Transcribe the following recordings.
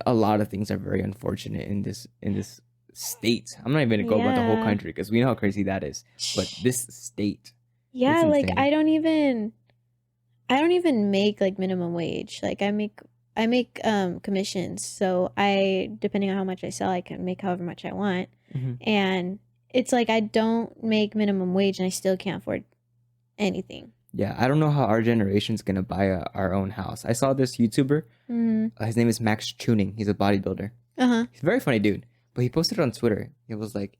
a lot of things are very unfortunate in this state. I'm not even gonna go about the whole Yeah. country because we know how crazy that is. But this state, Yeah, it's like insane. I don't even make like minimum wage. Like I make commissions. So depending on how much I sell, I can make however much I want. Mm-hmm. And it's like I don't make minimum wage and I still can't afford anything. Yeah, I don't know how our generation's gonna buy our own house. I saw this YouTuber. His name is Max Tuning. He's a bodybuilder. Uh-huh. He's a very funny dude. But he posted on Twitter. It was like,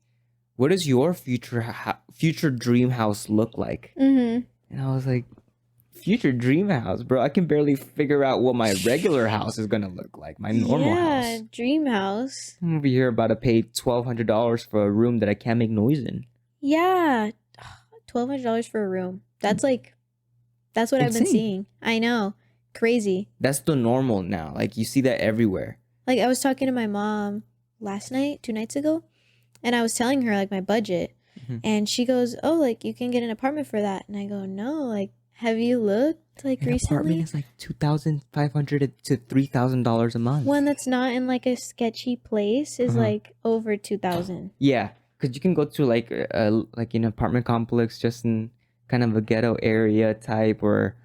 "What does your future dream house look like?" Mm-hmm. And I was like, "Future dream house, bro. I can barely figure out what my regular house is gonna look like. My normal house. Dream house. I'm over here about to pay $1,200 for a room that I can't make noise in. Yeah. $1,200 for a room. That's what I've been Insane. seeing. I know. Crazy. That's the normal now. Like you see that everywhere. Like I was talking to my mom last night, 2 nights ago, and I was telling her like my budget, and she goes, "Oh, like you can get an apartment for that." And I go, "No, like have you looked like An recently?" apartment is like $2,500 to $3,000 a month. One that's not in like a sketchy place is like over 2,000. Yeah, because you can go to like an apartment complex just in kind of a ghetto area type or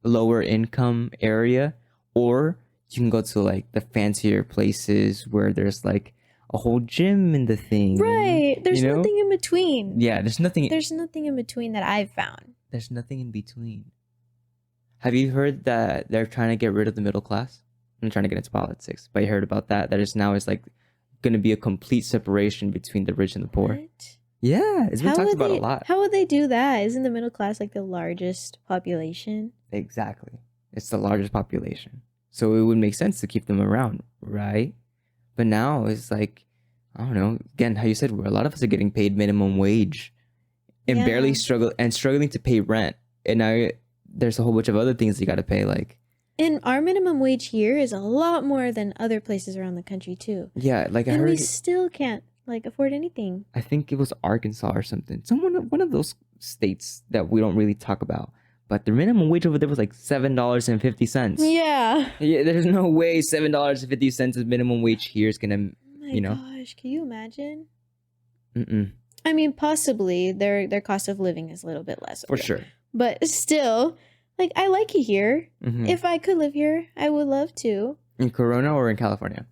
lower income area, or you can go to like the fancier places where there's like a whole gym in the thing. Right. There's nothing in between. Yeah, there's nothing. There's nothing in between that I've found. There's nothing in between. Have you heard that they're trying to get rid of the middle class? I'm trying to get into politics, but you heard about that? That is now is like going to be a complete separation between the rich and the poor. What? Yeah, it's been talked about a lot. How would they do that? Isn't the middle class like the largest population? Exactly. It's the largest population. So it would make sense to keep them around, right? But now it's like, I don't know, again, how you said, where a lot of us are getting paid minimum wage and barely struggling to pay rent. And now there's a whole bunch of other things you got to pay, like. And our minimum wage here is a lot more than other places around the country too. Yeah, like I heard. heard. And we still can't like afford anything. I think it was Arkansas or something. One of those states that we don't really talk about. But the minimum wage over there was like $7.50. Yeah. Yeah, there's no way $7.50 is minimum wage here is gonna, Gosh, can you imagine? Mm-mm. I mean, possibly their cost of living is a little bit less. For sure. But still, like I like it here. Mm-hmm. If I could live here, I would love to. In Corona or in California?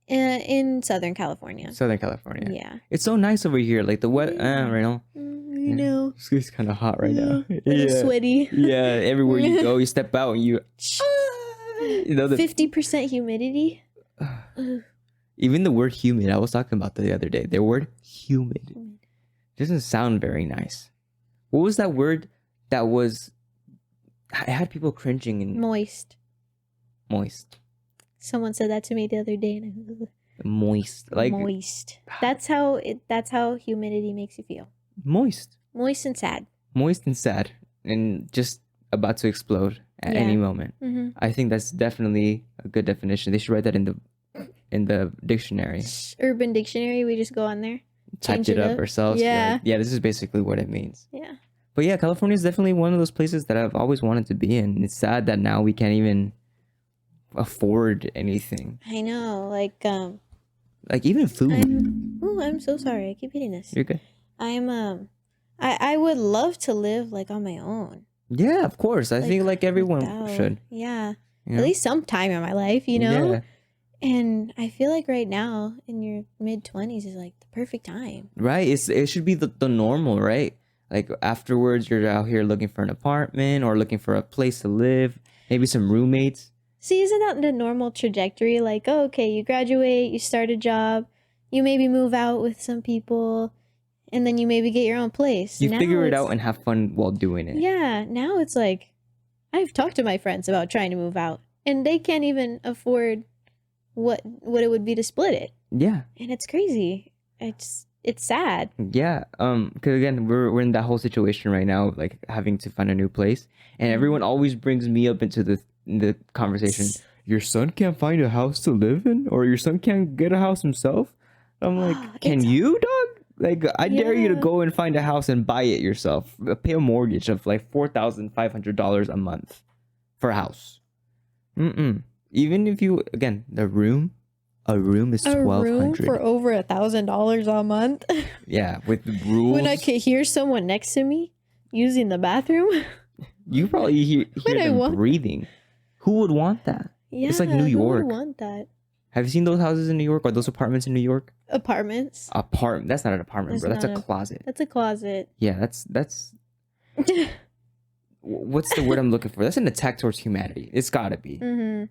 In Southern California. Southern California. Yeah. It's so nice over here. Like the weather, right now. You know. It's kind of hot right now. Sweaty. Yeah, everywhere you go, you step out and you know, 50% humidity. Even the word humid, I was talking about the other day. The word humid doesn't sound very nice. What was that word that was, it had people cringing and Moist. Someone said that to me the other day. And moist. Like moist. That's how humidity makes you feel. Moist. Moist and sad. Moist and sad. And just about to explode at any moment. Mm-hmm. I think that's definitely a good definition. They should write that in the dictionary. Urban Dictionary, we just go on there. Typed it up ourselves. Yeah. Yeah, this is basically what it means. Yeah. But yeah, California is definitely one of those places that I've always wanted to be in. It's sad that now we can't even afford anything. I know, like even food. I'm so sorry. I keep hitting this. You're good. I would love to live like on my own. Yeah, of course. I think like everyone should. Yeah. At least some time in my life, you know? Yeah. And I feel like right now in your mid-20s is like the perfect time. Right. It should be the normal, right? Like afterwards you're out here looking for an apartment or looking for a place to live, maybe some roommates. See, isn't that the normal trajectory? Like, oh, okay, you graduate, you start a job, you maybe move out with some people, and then you maybe get your own place. You figure it out and have fun while doing it. Yeah, now it's like, I've talked to my friends about trying to move out, and they can't even afford what it would be to split it. Yeah. And it's crazy. It's sad. Yeah. Because again, we're in that whole situation right now, like having to find a new place, and everyone always brings me up into the conversation. Your son can't find a house to live in, or your son can't get a house himself. I'm like, can you, dog? Like, I dare you to go and find a house and buy it yourself. Pay a mortgage of like $4,500 a month for a house. Even if you, again, a room is A room $1,200. for over $1,000 a month. Yeah, with the rules. When I could hear someone next to me using the bathroom. You probably hear Would I them want- breathing. Who would want that? Yeah, It's like New who York. would want that? Have you seen those houses in New York or those apartments in New York? Apartments. That's not an apartment, That's bro. That's not a closet. That's a closet. Yeah, that's what's the word I'm looking for? That's an attack towards humanity. It's gotta be. Mm-hmm.